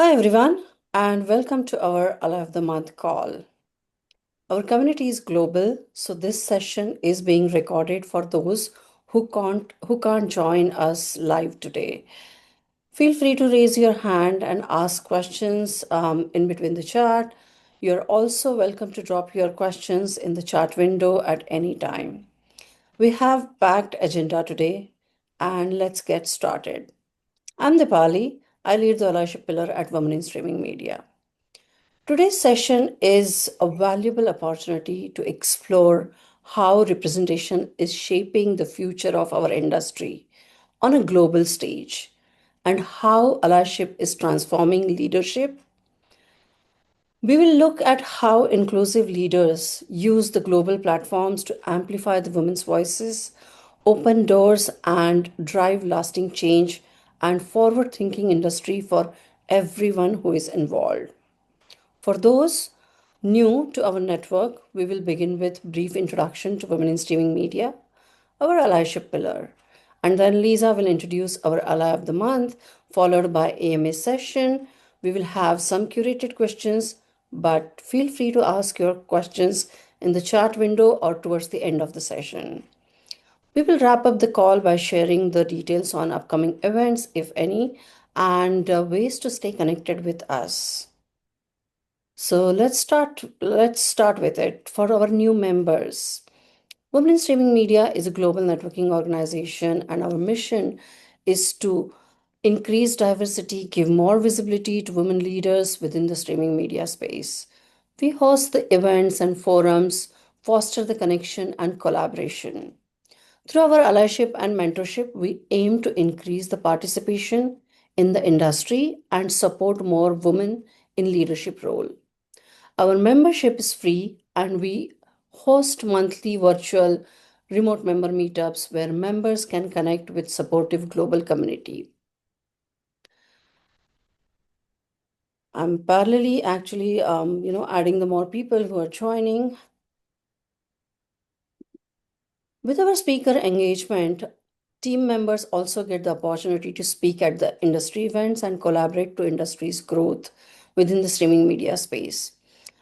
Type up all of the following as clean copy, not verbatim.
Hi everyone, and welcome to our Ally of the Month call. Our community is global, so this session is being recorded for those who can't join us live today. Feel free to raise your hand and ask questions in between the chat. You're also welcome to drop your questions in the chat window at any time. We have packed agenda today, and let's get started. I'm Dipali. I lead the Allyship pillar at Women in Streaming Media. Today's session is a valuable opportunity to explore how representation is shaping the future of our industry on a global stage and how allyship is transforming leadership. We will look at how inclusive leaders use the global platforms to amplify the women's voices, open doors, and drive lasting change and forward thinking industry for everyone who is involved. For those new to our network, we will begin with brief introduction to women in streaming media, our allyship pillar. And then Lisa will introduce our ally of the month, followed by AMA session. We will have some curated questions, but feel free to ask your questions in the chat window or towards the end of the session. We will wrap up the call by sharing the details on upcoming events, if any, and ways to stay connected with us. So let's start with it. For our new members, Women in Streaming Media is a global networking organization, and our mission is to increase diversity, give more visibility to women leaders within the streaming media space. We host the events and forums, foster the connection and collaboration. Through our allyship and mentorship, we aim to increase the participation in the industry and support more women in leadership role. Our membership is free, and we host monthly virtual remote member meetups where members can connect with supportive global community. I'm parallelly actually, adding the more people who are joining. With our speaker engagement, team members also get the opportunity to speak at the industry events and collaborate to industry's growth within the streaming media space.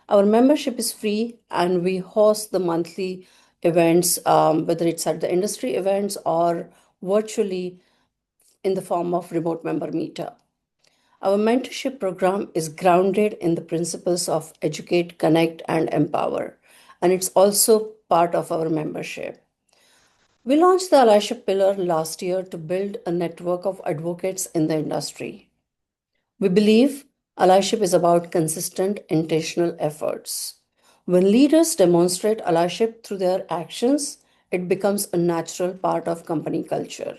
Our membership is free, and we host the monthly events, whether it's at the industry events or virtually in the form of remote member meetup. Our mentorship program is grounded in the principles of educate, connect, and empower, and it's also part of our membership. We launched the Allyship pillar last year to build a network of advocates in the industry. We believe allyship is about consistent, intentional efforts. When leaders demonstrate allyship through their actions, it becomes a natural part of company culture.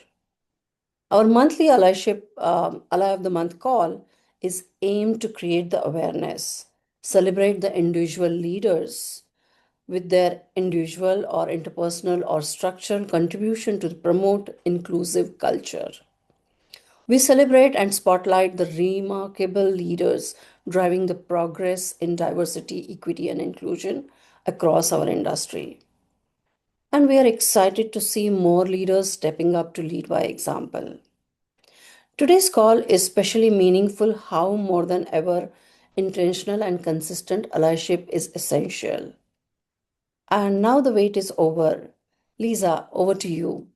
Our monthly Ally of the Month call is aimed to create the awareness, celebrate the individual leaders with their individual or interpersonal or structural contribution to promote inclusive culture. We celebrate and spotlight the remarkable leaders driving the progress in diversity, equity, and inclusion across our industry. And we are excited to see more leaders stepping up to lead by example. Today's call is especially meaningful how more than ever intentional and consistent allyship is essential. And now the wait is over. Lisa, over to you.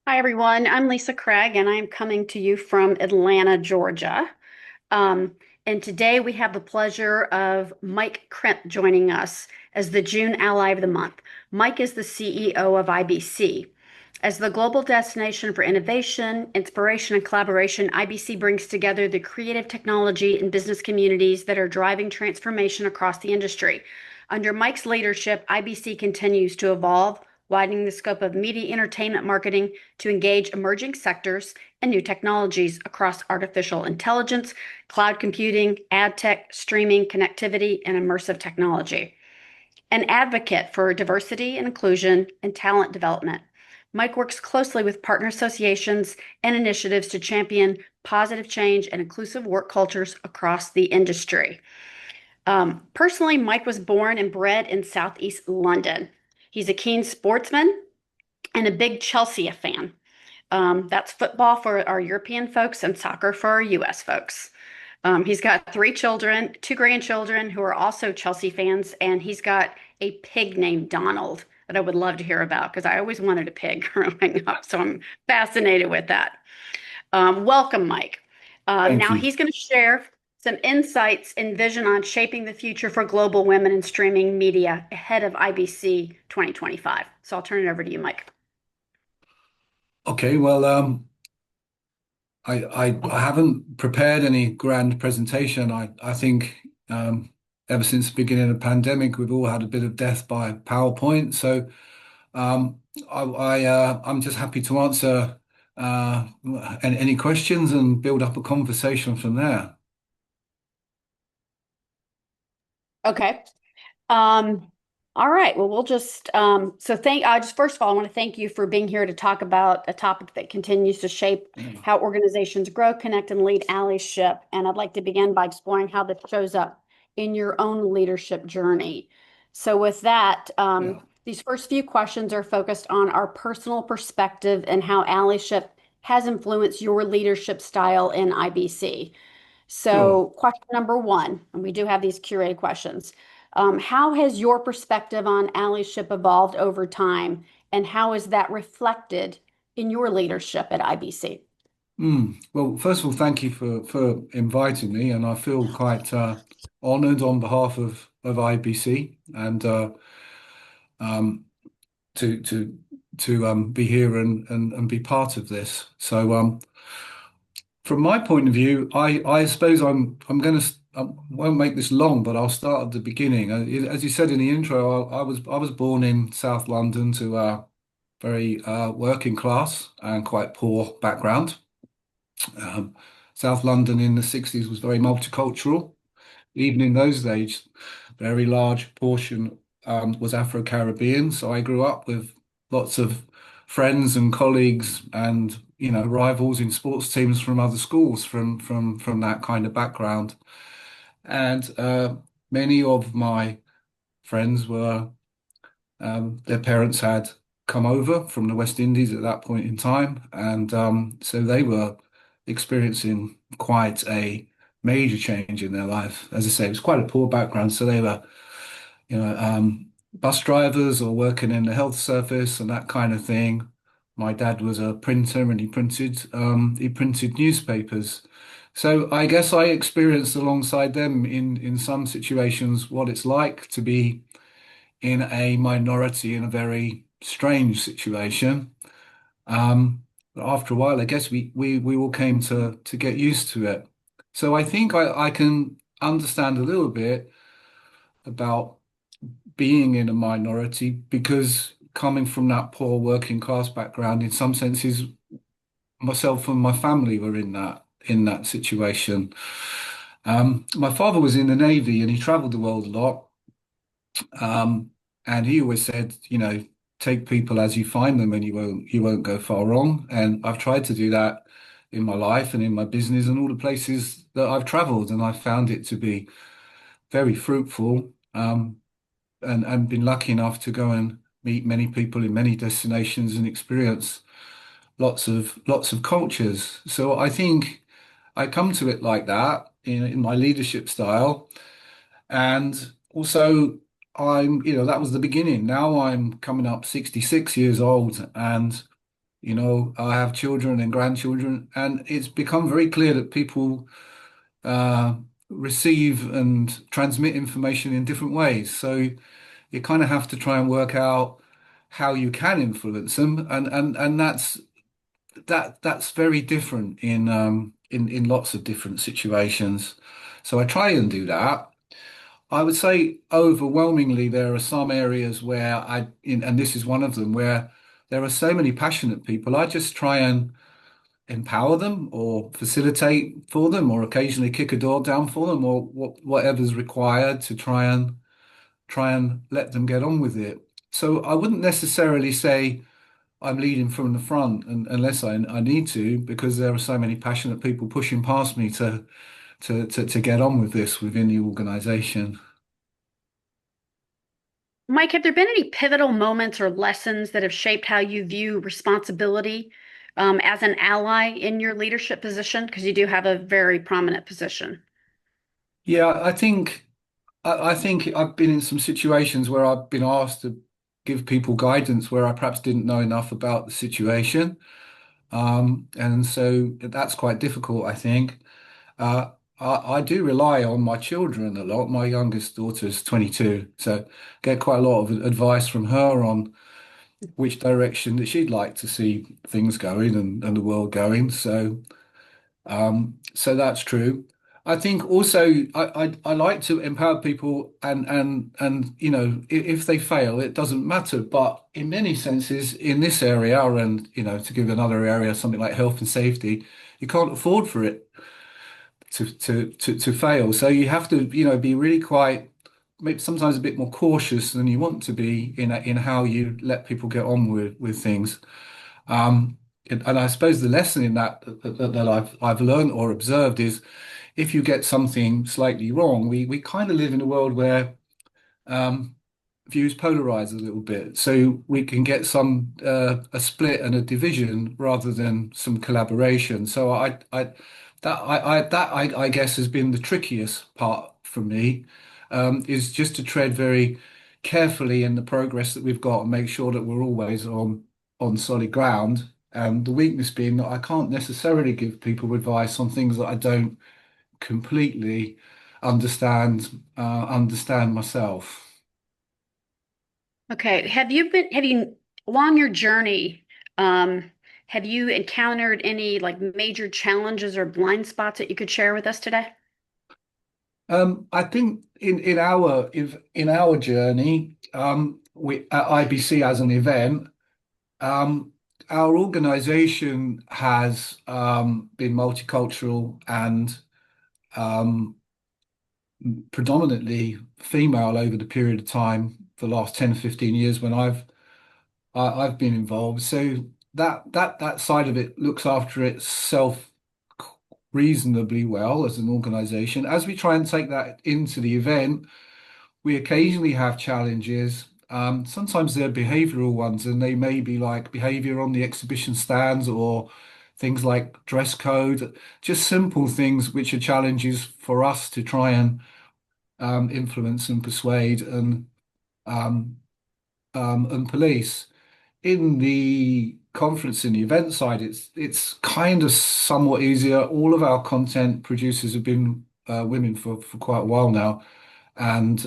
Hi, everyone. I'm Lisa Craig, and I'm coming to you from Atlanta, Georgia. And today we have the pleasure of Mike Crimp joining us as the June Ally of the Month. Mike is the CEO of IBC. As the global destination for innovation, inspiration, and collaboration, IBC brings together the creative technology and business communities that are driving transformation across the industry. Under Mike's leadership, IBC continues to evolve, widening the scope of media entertainment marketing to engage emerging sectors and new technologies across artificial intelligence, cloud computing, ad tech, streaming, connectivity, and immersive technology. An advocate for diversity and inclusion and talent development, Mike works closely with partner associations and initiatives to champion positive change and inclusive work cultures across the industry. Personally, Mike was born and bred in Southeast London. He's a keen sportsman and a big Chelsea fan. That's football for our European folks and soccer for our US folks. He's got three children, two grandchildren who are also Chelsea fans, and he's got a pig named Donald that I would love to hear about because I always wanted a pig growing up. So I'm fascinated with that. Welcome, Mike. Thank Now you. he's going to share some insights and vision on shaping the future for global women in streaming media ahead of IBC 2025. So I'll turn it over to you, Mike. Okay, well, I haven't prepared any grand presentation. I think ever since the beginning of the pandemic, we've all had a bit of death by PowerPoint. So um, I'm just happy to answer any questions and build up a conversation from there. Okay. Um, all right. Well, we'll just I just first of all I want to thank you for being here to talk about a topic that continues to shape Yeah. how organizations grow, connect, and lead allyship. And I'd like to begin by exploring how this shows up in your own leadership journey. So with that, Yeah. these first few questions are focused on our personal perspective and how allyship has influenced your leadership style in IBC. Sure. So, question number one, and we do have these curated questions. How has your perspective on allyship evolved over time, and how is that reflected in your leadership at IBC? Well, first of all, thank you for inviting me, and I feel quite honored on behalf of IBC and um, to be here and be part of this. So from my point of view, I suppose I'm going to I won't make this long, but I'll start at the beginning. As you said in the intro, I was born in South London to a very working class and quite poor background. Um, South London in the 60s was very multicultural. Even in those days, very large portion was Afro-Caribbean. So I grew up with lots of friends and colleagues and rivals in sports teams from other schools from that kind of background. And many of my friends were their parents had come over from the West Indies at that point in time, and so they were experiencing quite a major change in their life. As I say, it was quite a poor background, so they were, bus drivers or working in the health service and that kind of thing. My dad was a printer, and he printed newspapers. So I guess I experienced alongside them in some situations what it's like to be in a minority in a very strange situation. But after a while, I guess we all came to get used to it. So I think I can understand a little bit about being in a minority because coming from that poor working class background, in some senses, myself and my family were in that situation. My father was in the Navy and he traveled the world a lot. Um, and he always said, take people as you find them and you won't go far wrong. And I've tried to do that in my life and in my business and all the places that I've traveled, and I've found it to be very fruitful. And been lucky enough to go and meet many people in many destinations and experience lots of cultures. So I think I come to it like that in my leadership style. And also, that was the beginning. Now I'm coming up 66 years old, and, I have children and grandchildren, and it's become very clear that people uh, receive and transmit information in different ways. So you kind of have to try and work out how you can influence them, and that's very different in lots of different situations. So I try and do that. I would say overwhelmingly there are some areas where and this is one of them, where there are so many passionate people. I just try and empower them or facilitate for them or occasionally kick a door down for them or whatever's required to try and let them get on with it. So I wouldn't necessarily say I'm leading from the front unless I need to, because there are so many passionate people pushing past me to get on with this within the organization. Mike, have there been any pivotal moments or lessons that have shaped how you view responsibility as an ally in your leadership position? Because you do have a very prominent position. Yeah, I think I've been in some situations where I've been asked to give people guidance where I perhaps didn't know enough about the situation. And so that's quite difficult, I think. Uh, I do rely on my children a lot. My youngest daughter is 22, so get quite a lot of advice from her on which direction that she'd like to see things going and the world going. So that's true. I think also I like to empower people and if they fail, it doesn't matter. But in many senses, in this area and to give another area, something like health and safety, you can't afford for it to fail. So you have to be really quite maybe sometimes a bit more cautious than you want to be in how you let people get on with things. Um, and I suppose the lesson in that I've learned or observed is if you get something slightly wrong, we kind of live in a world where um, views polarize a little bit, so we can get some a split and a division rather than some collaboration. So I guess has been the trickiest part for me, is just to tread very carefully in the progress that we've got and make sure that we're always on solid ground. And the weakness being that I can't necessarily give people advice on things that I don't completely understand myself. Okay. Have you, along your journey, um, have you encountered any like major challenges or blind spots that you could share with us today? I think in our journey, we at IBC as an event, um, our organisation has been multicultural and um, predominantly female over the period of time for the last 10, 15 years when I've been involved. So that side of it looks after itself reasonably well as an organization. As we try and take that into the event, we occasionally have challenges. Sometimes they're behavioral ones, and they may be like behavior on the exhibition stands or things like dress code, just simple things which are challenges for us to try and influence and persuade um, and police. In the conference in the event side, it's kind of somewhat easier. All of our content producers have been women for quite a while now, and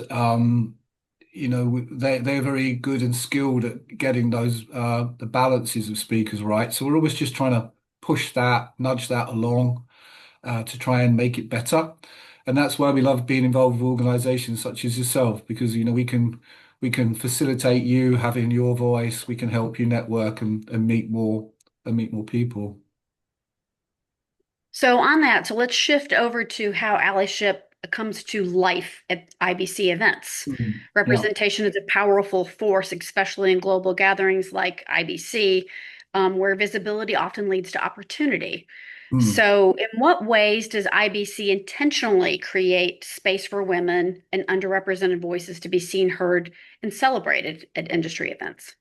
they're very good and skilled at getting those the balances of speakers right. So we're always just trying to push that, nudge that along to try and make it better. And that's why we love being involved with organizations such as yourself, because we can facilitate you having your voice, we can help you network and meet more people. So on that, so let's shift over to how allyship comes to life at IBC events. Mhm. Yeah. Representation is a powerful force, especially in global gatherings like IBC, where visibility often leads to opportunity. Mm. So, in what ways does IBC intentionally create space for women and underrepresented voices to be seen, heard, and celebrated at industry events?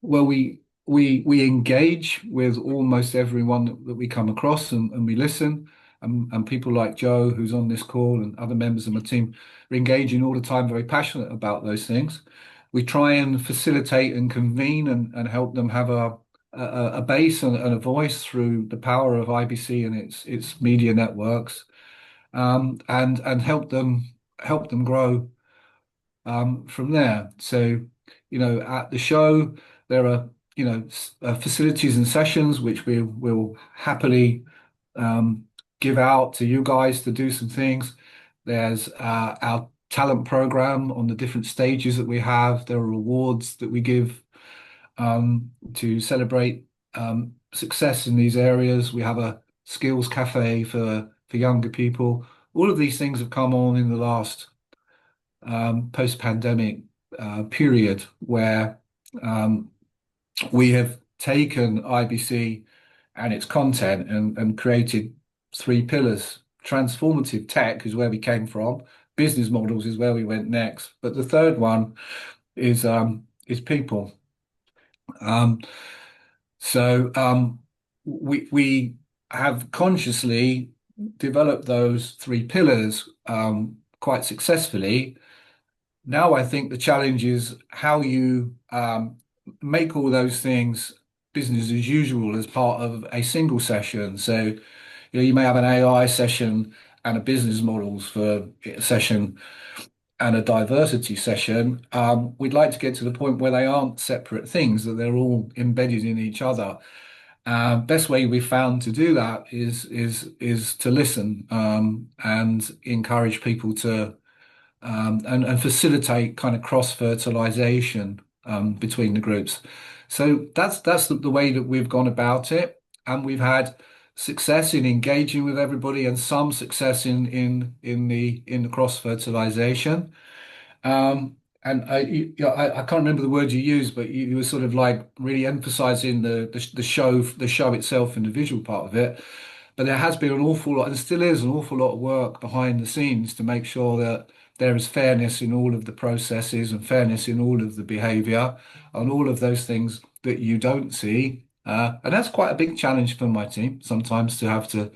Well, we engage with almost everyone that we come across, and we listen. And people like Joe, who's on this call, and other members of my team are engaging all the time, very passionate about those things. We try and facilitate and convene and help them have a base and a voice through the power of IBC and its media networks, and help them grow from there. So, at the show, there are, facilities and sessions which we will happily um, give out to you guys to do some things. There's our talent program on the different stages that we have. There are awards that we give to celebrate success in these areas. We have a skills cafe for younger people. All of these things have come on in the last post-pandemic period where um, we have taken IBC and its content and created three pillars. Transformative tech is where we came from. Business models is where we went next. But the third one is people. Um, so we have consciously developed those three pillars quite successfully. Now I think the challenge is how you make all those things business as usual as part of a single session. So, you may have an AI session and a business models for session and a diversity session. We'd like to get to the point where they aren't separate things, that they're all embedded in each other. Best way we've found to do that is to listen and encourage people to and facilitate kind of cross-fertilization between the groups. So that's the way that we've gone about it, and we've had success in engaging with everybody, and some success in the cross-fertilization. And I can't remember the word you used, but you were sort of like really emphasizing the show itself and the visual part of it. But there has been an awful lot, and still is an awful lot of work behind the scenes to make sure that there is fairness in all of the processes and fairness in all of the behavior and all of those things that you don't see. And that's quite a big challenge for my team sometimes, to have to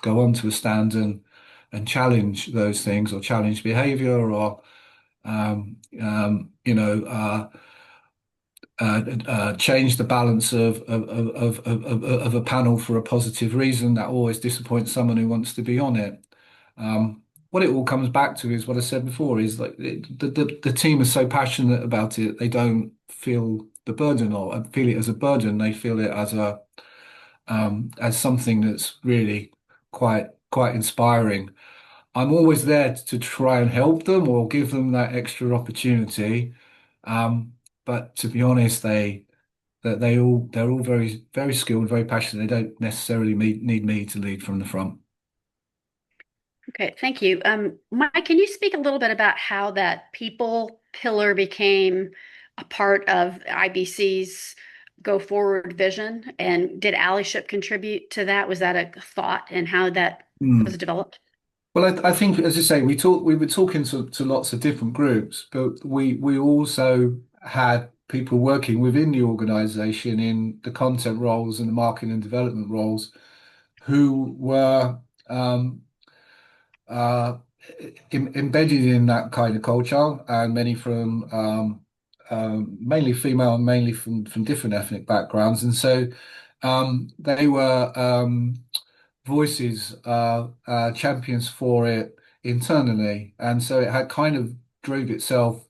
go onto a stand and challenge those things, or challenge behavior, or um, um, you know, uh, change the balance of a panel for a positive reason. That always disappoints someone who wants to be on it. What it all comes back to is what I said before, is like the team is so passionate about it, they don't feel the burden, or feel it as a burden. They feel it as something that's really quite inspiring. I'm always there to try and help them or give them that extra opportunity. Um, but to be honest, they're all very skilled, very passionate. They don't necessarily need me to lead from the front. Okay, thank you. Mike, can you speak a little bit about how that people pillar became a part of IBC's go forward vision? And did Allyship contribute to that? Was that a thought, and how that was Hmm. developed? Well, I think, as I say, we were talking to lots of different groups, but we also had people working within the organization in the content roles and the marketing and development roles, who were uh, embedded in that kind of culture, and many from mainly female and mainly from different ethnic backgrounds. And so they were voices, champions for it internally. And so it had kind of drove itself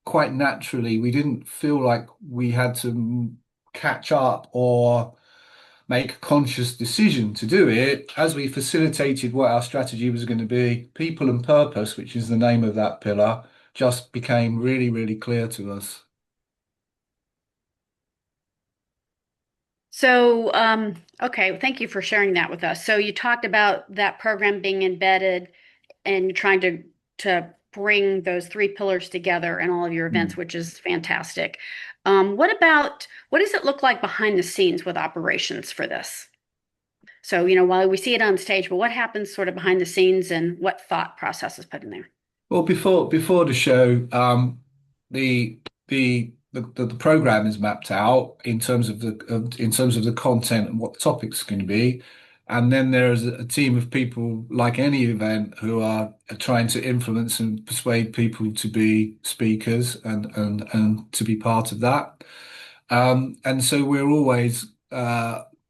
quite naturally. We didn't feel like we had to catch up or make a conscious decision to do it. As we facilitated what our strategy was going to be, people and purpose, which is the name of that pillar, just became really, really clear to us. So, okay, thank you for sharing that with us. So you talked about that program being embedded and trying to bring those three pillars together in all of your events, Hmm. which is fantastic. What does it look like behind the scenes with operations for this? So, while we see it on stage, but what happens sort of behind the scenes, and what thought process is put in there? Well, before the show, the program is mapped out in terms of the content and what the topic's going to be, and then there's a team of people, like any event, who are trying to influence and persuade people to be speakers and to be part of that. And so we're always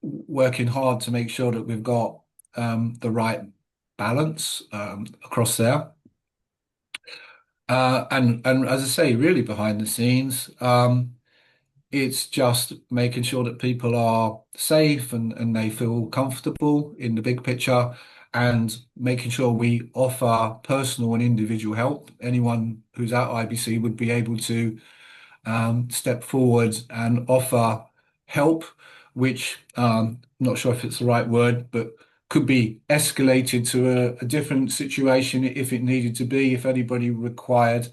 working hard to make sure that we've got the right balance across there. And as I say, really behind the scenes, it's just making sure that people are safe and they feel comfortable in the big picture, and making sure we offer personal and individual help. Anyone who's at IBC would be able to step forward and offer help, which I'm not sure if it's the right word, but could be escalated to a different situation if it needed to be, if anybody required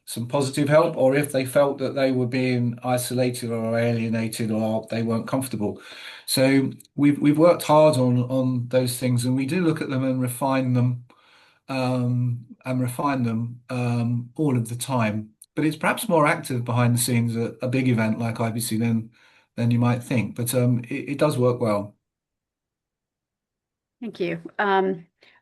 some positive help, or if they felt that they were being isolated or alienated, or they weren't comfortable. So we've worked hard on those things, and we do look at them and refine them all of the time. But it's perhaps more active behind the scenes at a big event like IBC than you might think. But it does work well. Thank you.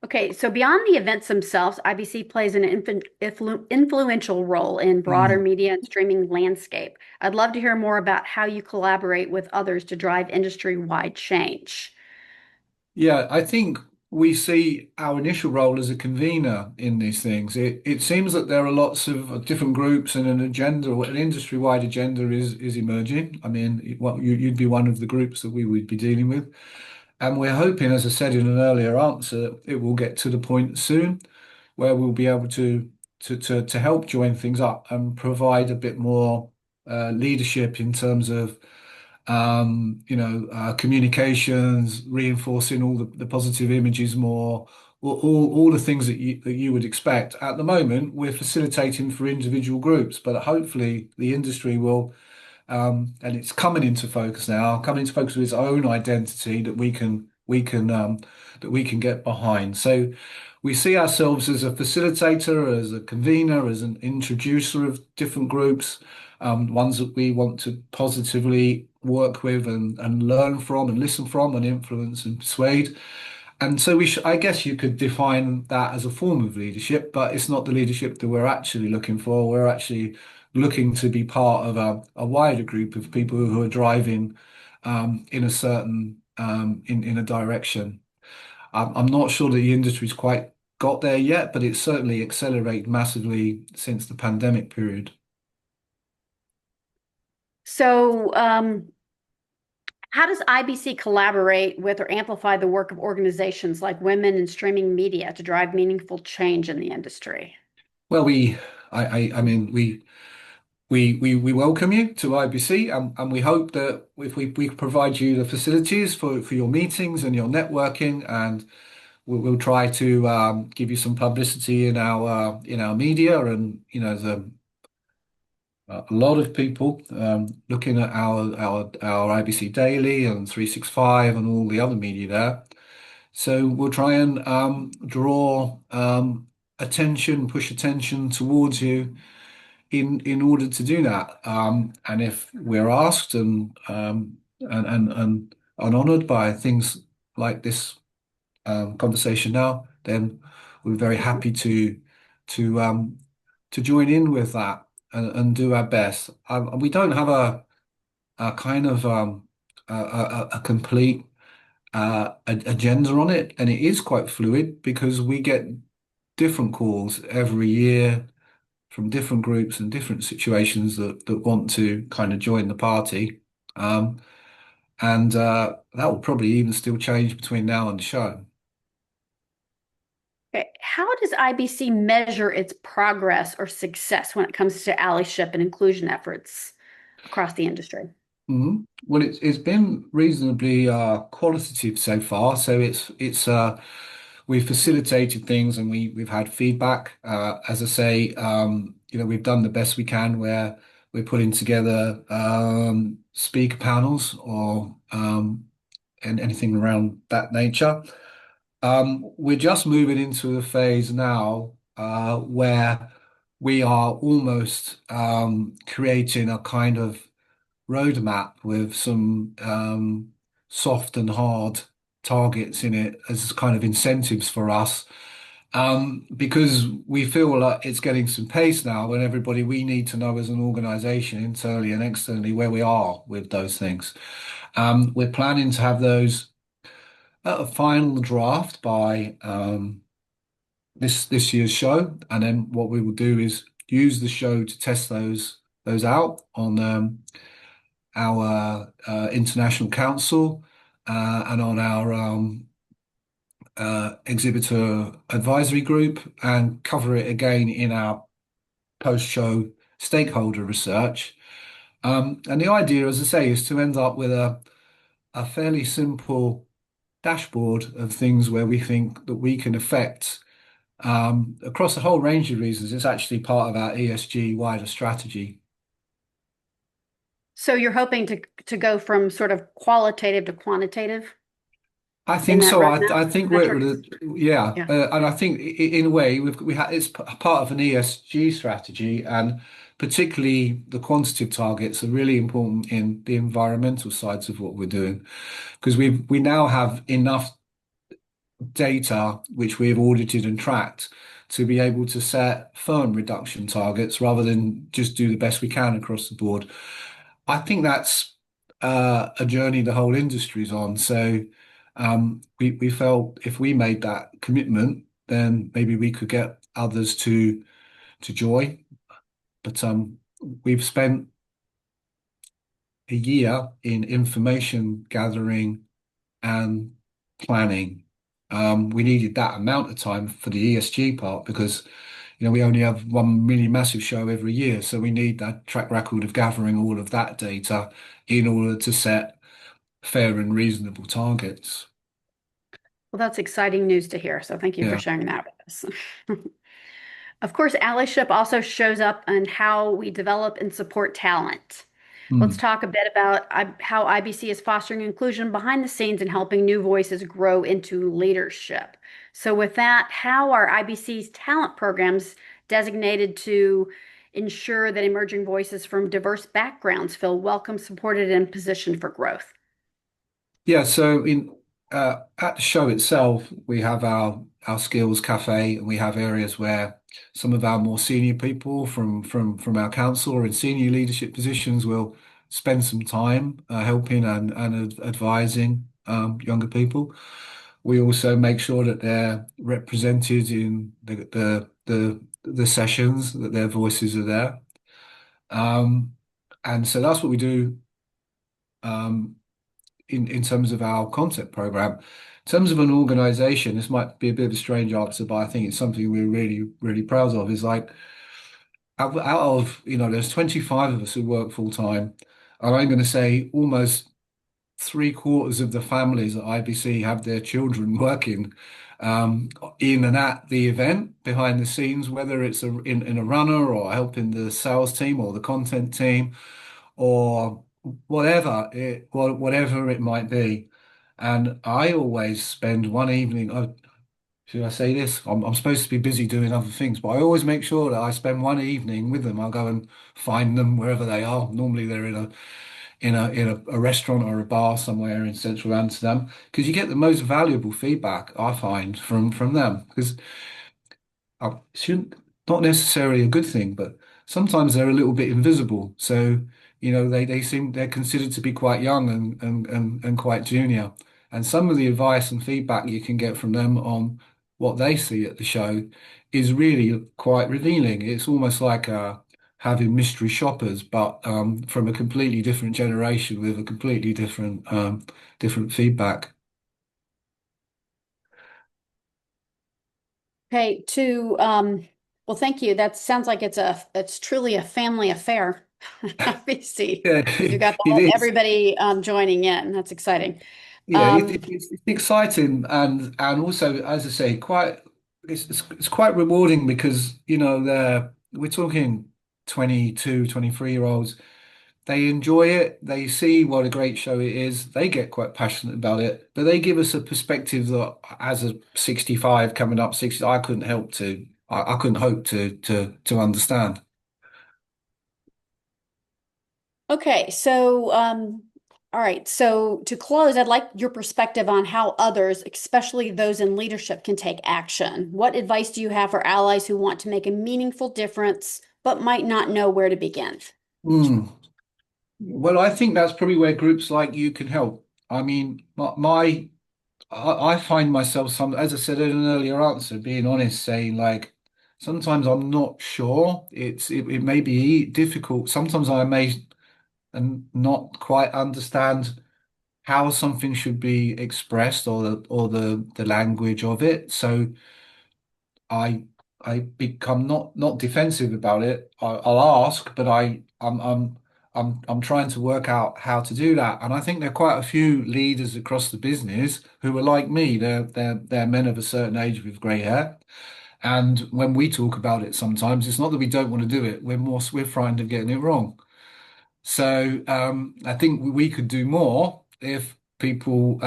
Okay, so beyond the events themselves, IBC plays an influential role in broader Mm. media and streaming landscape. I'd love to hear more about how you collaborate with others to drive industry-wide change. Yeah, I think we see our initial role as a convener in these things. It seems that there are lots of different groups and an agenda, an industry-wide agenda is emerging. I mean, you'd be one of the groups that we would be dealing with. And we're hoping, as I said in an earlier answer, it will get to the point soon where we'll be able to help join things up and provide a bit more leadership in terms of communications, reinforcing all the positive images more, all the things that you would expect. At the moment, we're facilitating for individual groups, but hopefully the industry will and it's coming into focus now, coming into focus with its own identity that we can get behind. So we see ourselves as a facilitator, as a convener, as an introducer of different groups, ones that we want to positively work with and learn from and listen from and influence and persuade. And so I guess you could define that as a form of leadership, but it's not the leadership that we're actually looking for. We're actually looking to be part of a wider group of people who are driving in a certain in a direction. I'm not sure that the industry's quite got there yet, but it's certainly accelerated massively since the pandemic period. So, how does IBC collaborate with or amplify the work of organizations like Women in Streaming Media to drive meaningful change in the industry? Well, I mean, we welcome you to IBC and we hope that if we provide you the facilities for your meetings and your networking, and we'll try to give you some publicity in our media, and a lot of people looking at our IBC Daily and 365 and all the other media there. So we'll try and draw push attention towards you in order to do that. And if we're asked and honored by things like this conversation now, then we're very happy to to join in with that and do our best. We don't have a kind of a complete agenda on it, and it is quite fluid because we get different calls every year from different groups and different situations that want to kind of join the party. And that will probably even still change between now and the show. Okay. How does IBC measure its progress or success when it comes to allyship and inclusion efforts across the industry? Well, it's been reasonably qualitative so far. So we've facilitated things and we've had feedback. As I say, we've done the best we can where we're putting together speaker panels or and anything around that nature. We're just moving into a phase now where we are almost creating a kind of roadmap with some soft and hard targets in it as kind of incentives for us. Because we feel like it's getting some pace now, and we need to know as an organization, internally and externally, where we are with those things. We're planning to have those at a final draft by this year's show, and then what we will do is use the show to test those out on our international council and on our exhibitor advisory group, and cover it again in our post-show stakeholder research. And the idea, as I say, is to end up with a fairly simple dashboard of things where we think that we can affect across a whole range of reasons. It's actually part of our ESG wider strategy. So you're hoping to go from sort of qualitative to quantitative I in think that so. roadmap I think metrics? yeah, Yeah. and I think in a way it's part of an ESG strategy, and particularly the quantitative targets are really important in the environmental sides of what we're doing, because we now have enough data which we've audited and tracked to be able to set firm reduction targets rather than just do the best we can across the board. I think that's a journey the whole industry's on. So we felt if we made that commitment, then maybe we could get others to join. But we've spent a year in information gathering and planning. We needed that amount of time for the ESG part because, we only have one really massive show every year. So we need that track record of gathering all of that data in order to set fair and reasonable targets. Well, that's exciting news to hear. So thank you for Yeah. sharing that with us. Of course, allyship also shows up in how we develop and support talent. Let's Hmm. talk a bit about how IBC is fostering inclusion behind the scenes and helping new voices grow into leadership. So, with that, how are IBC's talent programs designated to ensure that emerging voices from diverse backgrounds feel welcome, supported, and positioned for growth? Yeah, so in at the show itself, we have our skills cafe, and we have areas where some of our more senior people from our council or in senior leadership positions will spend some time helping and advising younger people. We also make sure that they're represented in the sessions, that their voices are there. Um, and so that's what we do. Um, in terms of our content program. In terms of an organization, this might be a bit of a strange answer, but I think it's something we're really, really proud of. Is like out of, there's 25 of us who work full time, and I'm going to say almost three-quarters of the families at IBC have their children working um, in and at the event behind the scenes, whether it's in a runner or helping the sales team or the content team or whatever it might be. And I always spend one evening. Should I say this? I'm supposed to be busy doing other things, but I always make sure that I spend one evening with them. I'll go and find them wherever they are. Normally they're in a restaurant or a bar somewhere in central Amsterdam because you get the most valuable feedback I find from them because shouldn't not necessarily a good thing, but sometimes they're a little bit invisible. So, they're considered to be quite young and quite junior. And some of the advice and feedback you can get from them on what they see at the show is really quite revealing. It's almost like having mystery shoppers, but from a completely different generation with a completely different feedback. Okay, well, thank you. That sounds like it's truly a family affair. Obviously, Yeah, if you got it is. everybody joining in, that's exciting. Yeah, Um, it's exciting and also, as I say, it's quite rewarding because we're talking 22, 23-year-olds. They enjoy it. They see what a great show it is. They get quite passionate about it, but they give us a perspective that as a 65 coming up 60, I couldn't hope to understand. okay, so all right. So to close, I'd like your perspective on how others, especially those in leadership, can take action. What advice do you have for allies who want to make a meaningful difference but might not know where to begin? Hmm. Well, I think that's probably where groups like you can help. I mean, I find myself as I said in an earlier answer, being honest, saying like sometimes I'm not sure. It may be difficult. Sometimes I may and not quite understand how something should be expressed or the language of it. So I I become not defensive about it. I'll ask, but I'm trying to work out how to do that. And I think there are quite a few leaders across the business who are like me. They're men of a certain age with grey hair. And when we talk about it, sometimes it's not that we don't want to do it. We're frightened of getting it wrong. So I think we could do more if people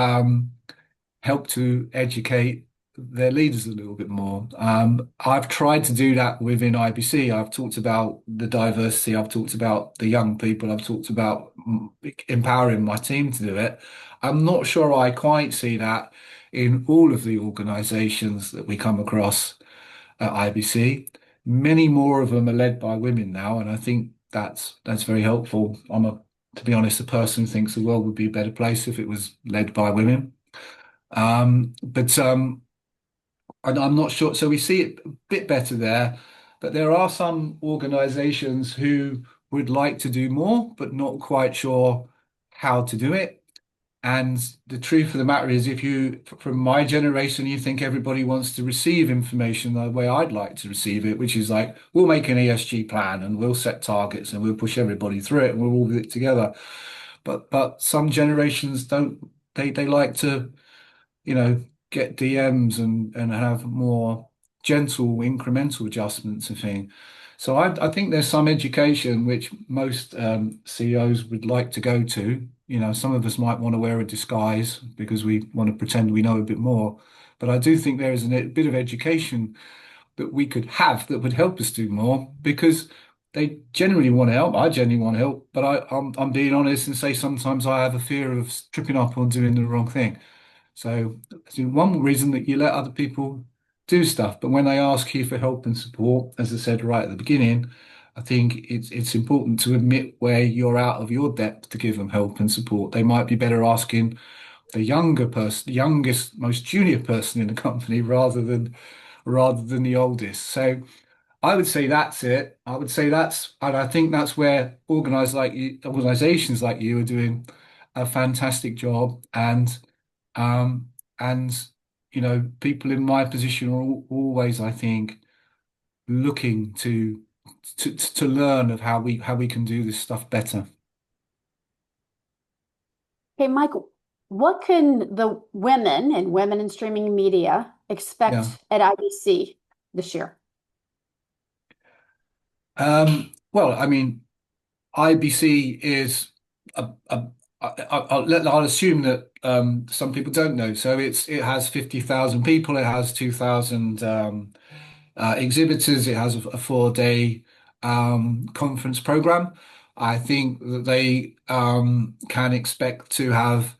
help to educate their leaders a little bit more. I've tried to do that within IBC. I've talked about the diversity. I've talked about the young people. I've talked about empowering my team to do it. I'm not sure I quite see that in all of the organizations that we come across at IBC. Many more of them are led by women now, and I think that's very helpful. To be honest, a person who thinks the world would be a better place if it was led by women. But and I'm not sure. So we see it a bit better there, but there are some organizations who would like to do more, but not quite sure how to do it. And the truth of the matter is, if you, from my generation, you think everybody wants to receive information the way I'd like to receive it, which is like, we'll make an ESG plan and we'll set targets and we'll push everybody through it and we'll all do it together. But some generations don't, they like to, you know, get DMs and have more gentle incremental adjustments and things. So I think there's some education which most CEOs would like to go to. You know, some of us might want to wear a disguise because we want to pretend we know a bit more. But I do think there is a bit of education that we could have that would help us do more because they generally want to help. I genuinely want to help, but I'm being honest and say sometimes I have a fear of tripping up or doing the wrong thing. So I think one reason that you let other people do stuff, but when they ask you for help and support, as I said right at the beginning, I think it's important to admit where you're out of your depth to give them help and support. They might be better asking the younger person, the youngest, most junior person in the company rather than the oldest. So I would say that's it. I would say and I think that's where organizations like you are doing a fantastic job. Um, and people in my position are always, I think, looking to learn of how we can do this stuff better. Okay, Mike, what can the women and women in streaming media Yeah. expect at IBC this year? Well, I mean, IBC is I'll assume that some people don't know. So it has 50,000 people. It has 2,000 exhibitors. It has a 4-day conference program. I think that they can expect to have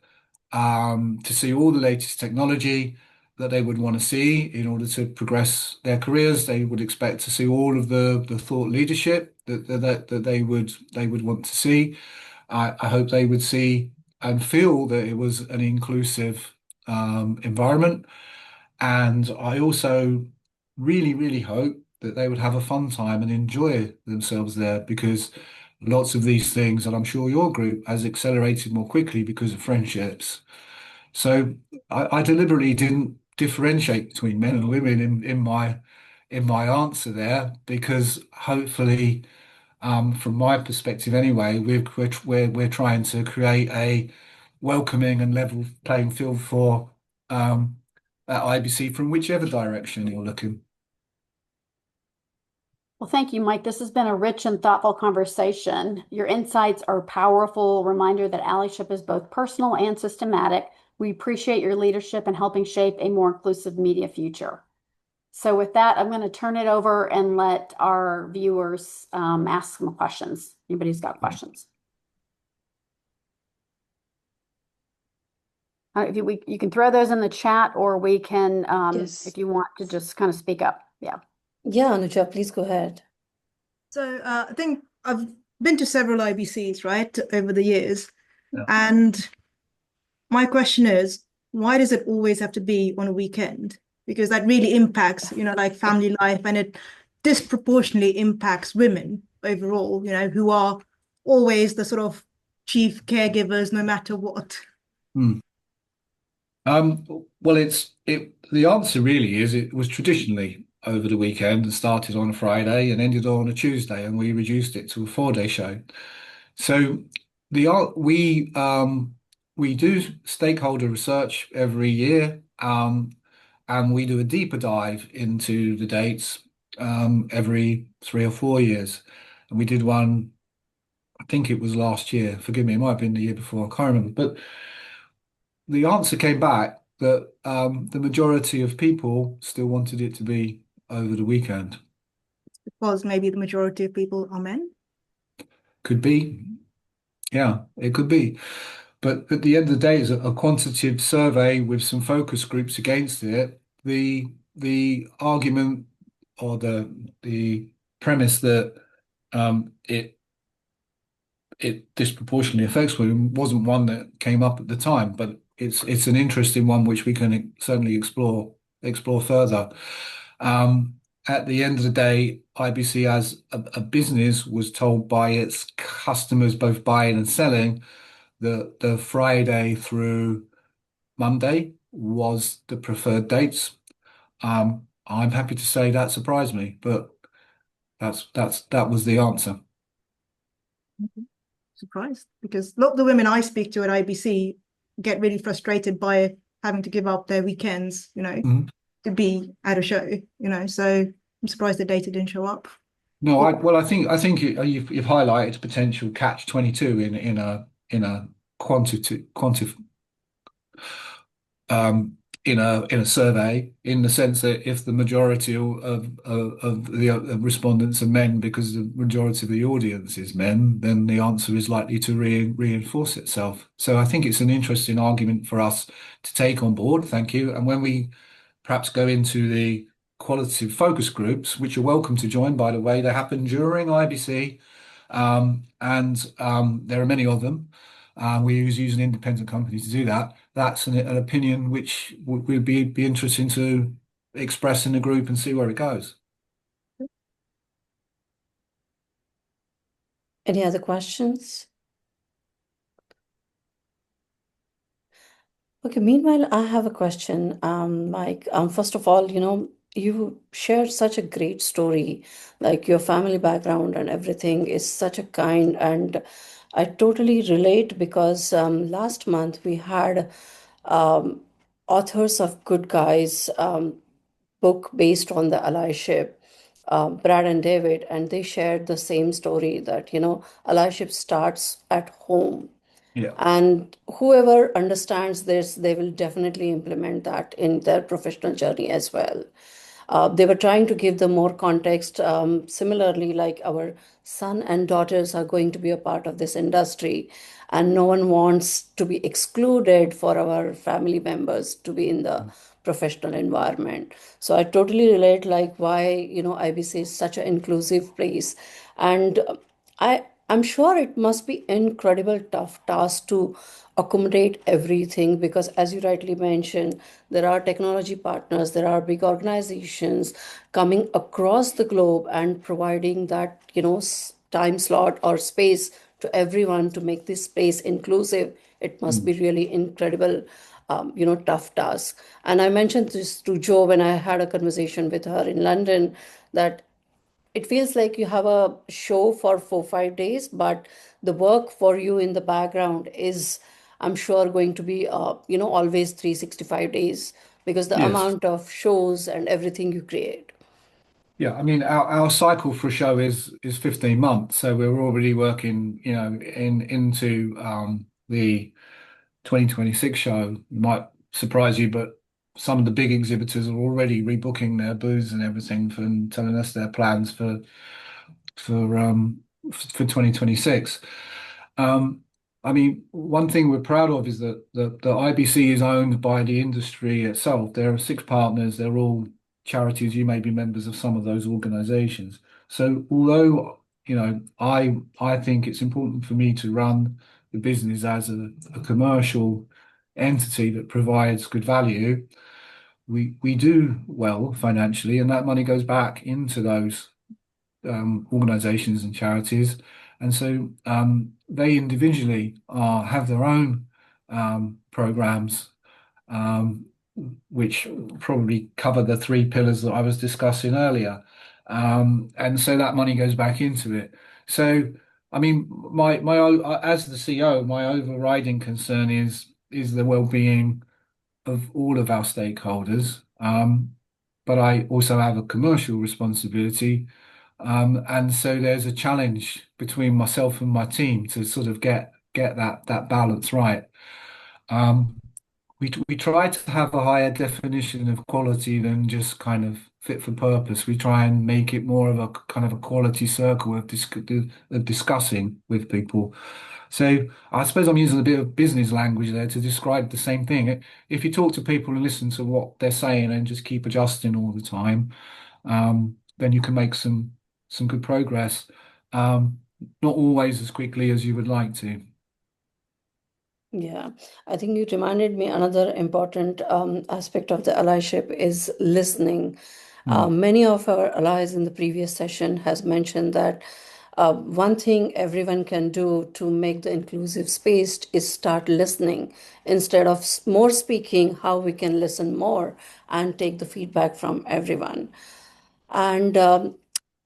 to see all the latest technology that they would want to see in order to progress their careers. They would expect to see all of the thought leadership that they would want to see. I hope they would see and feel that it was an inclusive environment. And I also really, really hope that they would have a fun time and enjoy themselves there because lots of these things, and I'm sure your group has accelerated more quickly because of friendships. So I deliberately didn't differentiate between men and women in my answer there because hopefully, from my perspective anyway, we're trying to create a welcoming and level playing field for at IBC from whichever direction you're looking. Well, thank you, Mike. This has been a rich and thoughtful conversation. Your insights are a powerful reminder that allyship is both personal and systematic. We appreciate your leadership in helping shape a more inclusive media future. So with that, I'm going to turn it over and let our viewers ask some questions. Anybody's got questions? If you can throw those in the chat, or we can, Yes. if you want to just kind of speak up. Yeah. Yeah, Anuja, please go ahead. So I think I've been to several IBCs, right, over the years. Yeah. And my question is, why does it always have to be on a weekend? Because that really impacts, like family life, and it disproportionately impacts women overall, who are always the sort of chief caregivers, no matter what. Hmm. Well, the answer really is it was traditionally over the weekend and started on a Friday and ended on a Tuesday, and we reduced it to a 4-day show. So the art we do stakeholder research every year, and we do a deeper dive into the dates every 3 or 4 years. And we did one, I think it was last year. Forgive me, it might have been the year before. I can't remember, but the answer came back that the majority of people still wanted it to be over the weekend. Because maybe the majority of people are men. Could be. Yeah, it could be. But at the end of the day, it's a quantitative survey with some focus groups against it. The argument or the premise that it disproportionately affects women wasn't one that came up at the time, but it's an interesting one which we can certainly explore further. At the end of the day, IBC as a business was told by its customers, both buying and selling, that the Friday through Monday was the preferred dates. I'm happy to say that surprised me, but that was the answer. Surprised, because a lot of the women I speak to at IBC get really frustrated by having to give up their weekends, Mhm. to be at a show, so I'm surprised the data didn't show up. No, I think you've highlighted potential catch 22 in a quantitative in a survey, in the sense that if the majority of the respondents are men because the majority of the audience is men, then the answer is likely to reinforce itself. So I think it's an interesting argument for us to take on board. Thank you. And when we perhaps go into the qualitative focus groups, which you're welcome to join, by the way, they happen during IBC, and there are many of them. We use an independent company to do that. That's an opinion which would be interesting to express in the group and see where it goes. Any other questions? Okay, meanwhile, I have a question, Mike. First of all, you shared such a great story, like your family background and everything is such a kind, and I totally relate because last month we had um, authors of Good Guys book based on the allyship, Brad and David, and they shared the same story that, allyship starts at home. Yeah. And whoever understands this, they will definitely implement that in their professional journey as well. They were trying to give them more context. Similarly, like our son and daughters are going to be a part of this industry, and no one wants to be excluded for our family members to be in the professional environment. So I totally relate, like why IBC is such an inclusive place, and I'm sure it must be incredible tough task to accommodate everything because, as you rightly mentioned, there are technology partners, there are big organizations coming across the globe and providing that time slot or space to everyone to make this space inclusive. It must be really incredible, tough task. And I mentioned this to Jo when I had a conversation with her in London, that it feels like you have a show for 4 5 days, but the work for you in the background is, I'm sure, going to be always 365 days because the Yes. amount of shows and everything you create. Yeah, I mean our cycle for a show is 15 months, so we're already working, into the 2026 show. Might surprise you, but some of the big exhibitors are already rebooking their booths and everything and telling us their plans for 2026. Um, I mean, one thing we're proud of is that the IBC is owned by the industry itself. There are 6 partners. They're all charities. You may be members of some of those organizations. So although, I think it's important for me to run the business as a commercial entity that provides good value, we do well financially, and that money goes back into those organizations and charities. And so they individually have their own programs, um, which probably cover the 3 pillars that I was discussing earlier. And so that money goes back into it. So, I mean, as the CEO, my overriding concern is the well-being of all of our stakeholders. But I also have a commercial responsibility. And so there's a challenge between myself and my team to sort of get that balance right. Um, we try to have a higher definition of quality than just kind of fit for purpose. We try and make it more of a kind of a quality circle of discussing with people. So I suppose I'm using a bit of business language there to describe the same thing. If you talk to people and listen to what they're saying and just keep adjusting all the time, then you can make some good progress. Um, Not always as quickly as you would like to. Yeah, I think you reminded me another important aspect of the allyship is listening. Hmm. Many of our allies in the previous session has mentioned that one thing everyone can do to make the inclusive space is start listening instead of more speaking, how we can listen more and take the feedback from everyone. And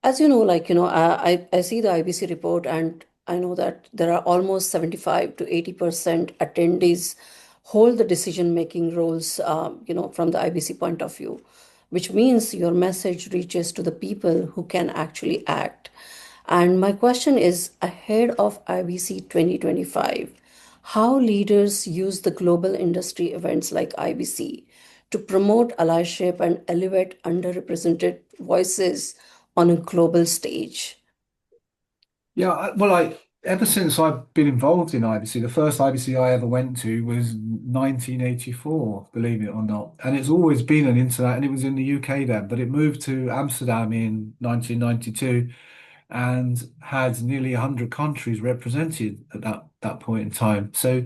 as you know, I see the IBC report, and I know that there are almost 75 to 80% attendees hold the decision-making roles, from the IBC point of view, which means your message reaches to the people who can actually act. And my question is ahead of IBC 2025, how leaders use the global industry events like IBC to promote allyship and elevate underrepresented voices on a global stage? Yeah, well, ever since I've been involved in IBC, the first IBC I ever went to was 1984, believe it or not, and it's always been an internet, and it was in the UK then, but it moved to Amsterdam in 1992, and had nearly 100 countries represented at that point in time. So,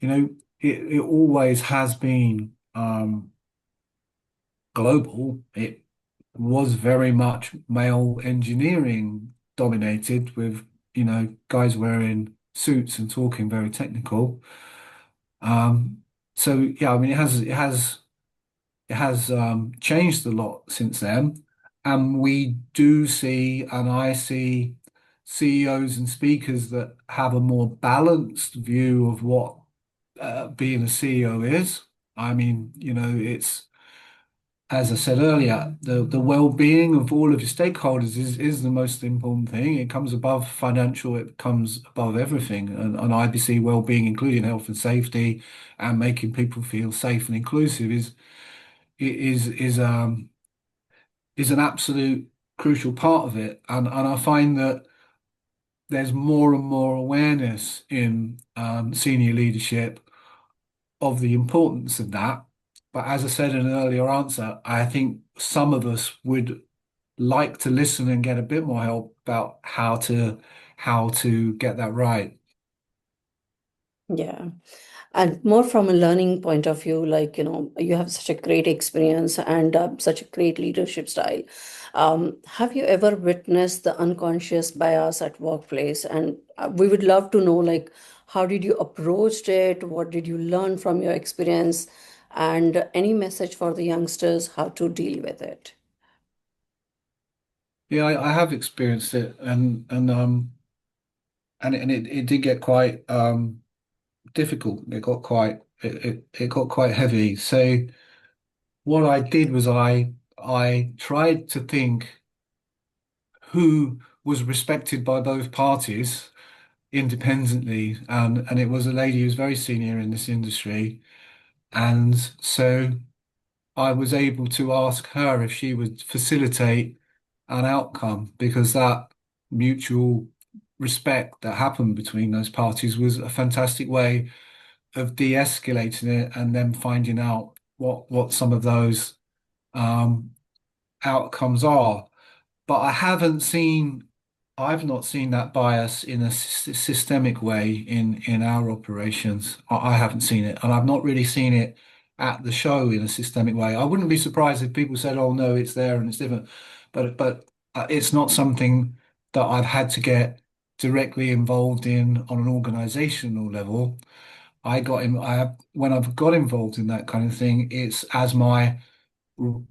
it always has been global. It was very much male engineering dominated with, guys wearing suits and talking very technical. Um, so yeah, I mean, it has changed a lot since then, and we do see, and I see CEOs and speakers that have a more balanced view of what being a CEO is. I mean, it's as I said earlier, the well-being of all of your stakeholders is the most important thing. It comes above financial, it comes above everything. And IBC well-being, including health and safety, and making people feel safe and inclusive, is an absolute crucial part of it. And I find that there's more and more awareness in senior leadership of the importance of that. But as I said in an earlier answer, I think some of us would like to listen and get a bit more help about how to get that right. Yeah. And more from a learning point of view, you have such a great experience and such a great leadership style. Have you ever witnessed the unconscious bias at workplace? And we would love to know, how did you approach it? What did you learn from your experience? And any message for the youngsters, how to deal with it? Yeah, I have experienced it, and it did get quite difficult. It got quite heavy. So what I did was I tried to think who was respected by both parties independently, and it was a lady who was very senior in this industry, and so I was able to ask her if she would facilitate an outcome because that mutual respect that happened between those parties was a fantastic way of de-escalating it and then finding out what some of those um, outcomes are. But I've not seen that bias in a systemic way in our operations. I haven't seen it, and I've not really seen it at the show in a systemic way. I wouldn't be surprised if people said, "Oh no, it's there and it's different," but it's not something that I've had to get directly involved in on an organizational level. When I've got involved in that kind of thing, it's as my r-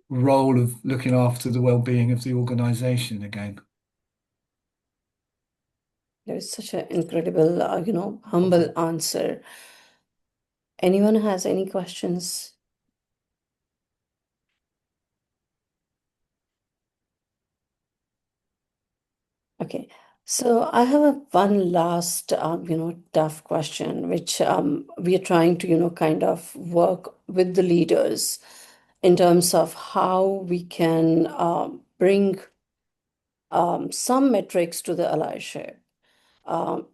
role of looking after the well-being of the organization again. There is such an incredible, humble answer. Anyone has any questions? Okay, so I have one last, tough question, which we are trying to, kind of work with the leaders in terms of how we can bring some metrics to the allyship.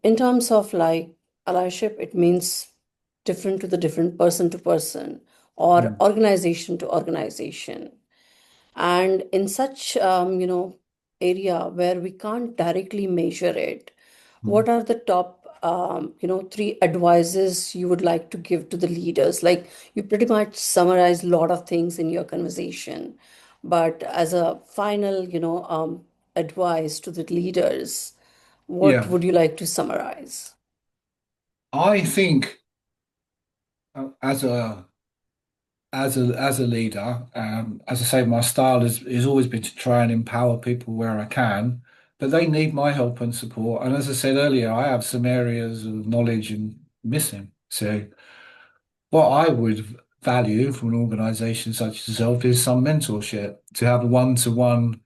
In terms of like allyship, it means different to the different person to person or organization to organization. And in such, area where we can't directly measure it, what are the top, three advices you would like to give to the leaders? Like you pretty much summarize a lot of things in your conversation, but as a final, advice to the leaders, what Yeah, would you like to summarize? I think as a leader, as I say, my style is always been to try and empower people where I can, but they need my help and support. And as I said earlier, I have some areas of knowledge and missing. So what I would value from an organization such as yourself is some mentorship, to have a one-to-one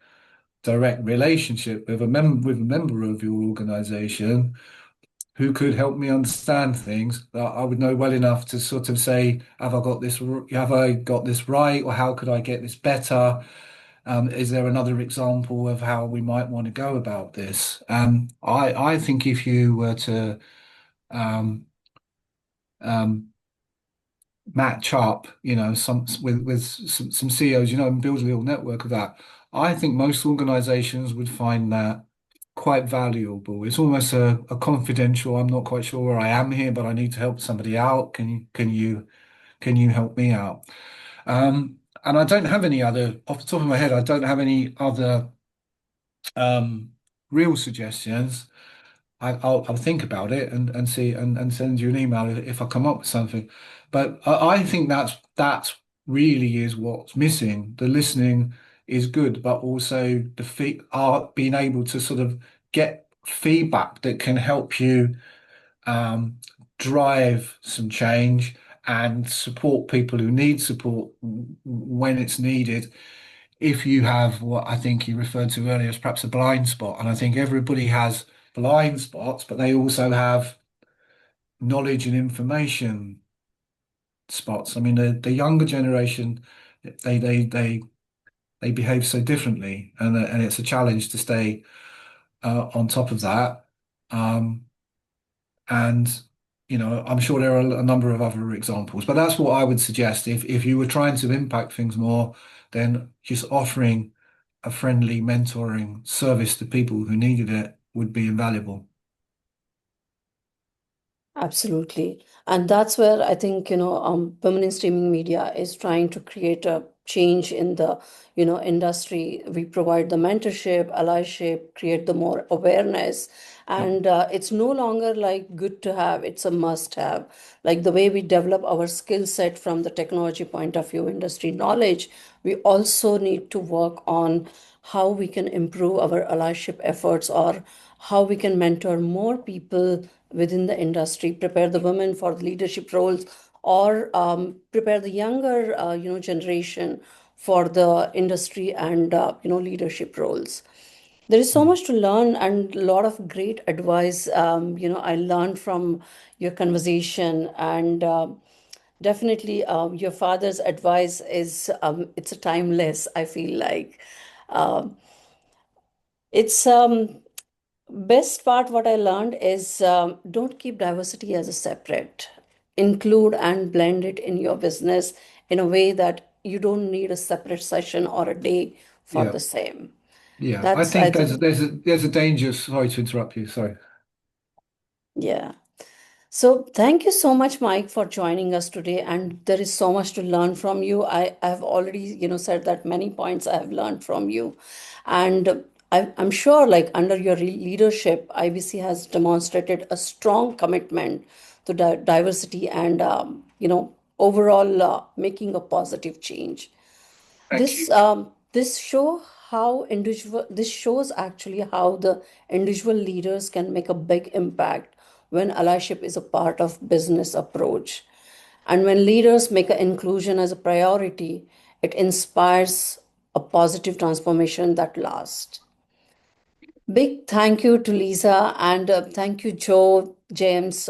direct relationship with a member of your organization who could help me understand things that I would know well enough to sort of say, have I got this right, or how could I get this better? Is there another example of how we might want to go about this? I think if you were to um, um, match up, some with some CEOs, and build a little network of that, I think most organizations would find that quite valuable. It's almost a confidential, I'm not quite sure where I am here, but I need to help somebody out. Can you help me out? And I don't have any other, off the top of my head, I don't have any other um, real suggestions. I'll think about it and see and send you an email if I come up with something. But I think that's really is what's missing. The listening is good, but also the feed are being able to sort of get feedback that can help you um, drive some change and support people who need support when it's needed. If you have what I think you referred to earlier as perhaps a blind spot, and I think everybody has blind spots, but they also have knowledge and information spots. I mean, the younger generation, they they they they behave so differently, and it's a challenge to stay on top of that. Um, and I'm sure there are a number of other examples, but that's what I would suggest. If you were trying to impact things more, then just offering a friendly mentoring service to people who needed it would be invaluable. Absolutely. And that's where I think, women in streaming media is trying to create a change in the, industry. We provide the mentorship, allyship, create the more awareness. Yep. And it's no longer like good to have, it's a must have. Like the way we develop our skill set from the technology point of view, industry knowledge, we also need to work on how we can improve our allyship efforts or how we can mentor more people within the industry, prepare the women for the leadership roles, or prepare the younger, generation for the industry and leadership roles. There is so Mm. much to learn and a lot of great advice. I learned from your conversation, and definitely your father's advice is it's a timeless. I feel like it's best part what I learned is don't keep diversity as a separate. Include and blend it in your business in a way that you don't need a separate session or a day for Yeah, the same. yeah. I That's, I think think, there's a danger. Sorry to interrupt you. Sorry. yeah. So thank you so much, Mike, for joining us today. And there is so much to learn from you. I have already, said that many points I have learned from you. And I'm sure, like under your leadership, IBC has demonstrated a strong commitment to diversity and, overall making a positive change. Thank you. This shows actually how the individual leaders can make a big impact when allyship is a part of business approach. And when leaders make a inclusion as a priority, it inspires a positive transformation that lasts. Big thank you to Lisa and thank you, Joe, James,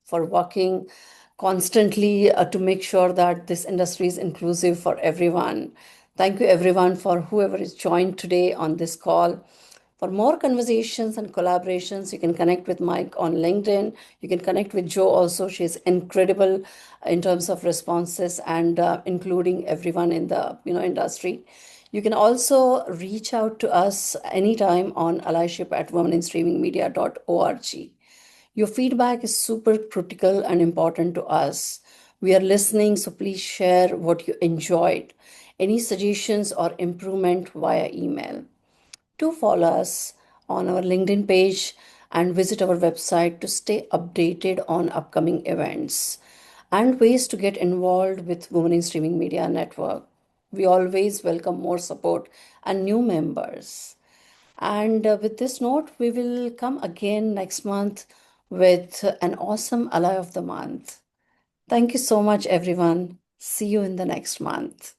for working constantly to make sure that this industry is inclusive for everyone. Thank you, everyone, for whoever is joined today on this call. For more conversations and collaborations, you can connect with Mike on LinkedIn. You can connect with Jo also. She's incredible in terms of responses and including everyone in the industry. You can also reach out to us anytime on allyship at womeninstreamingmedia.org. Your feedback is super critical and important to us. We are listening, so please share what you enjoyed. Any suggestions or improvement via email. Do follow us on our LinkedIn page and visit our website to stay updated on upcoming events and ways to get involved with Women in Streaming Media Network. We always welcome more support and new members. And with this note, we will come again next month with an awesome Ally of the Month. Thank you so much, everyone. See you in the next month.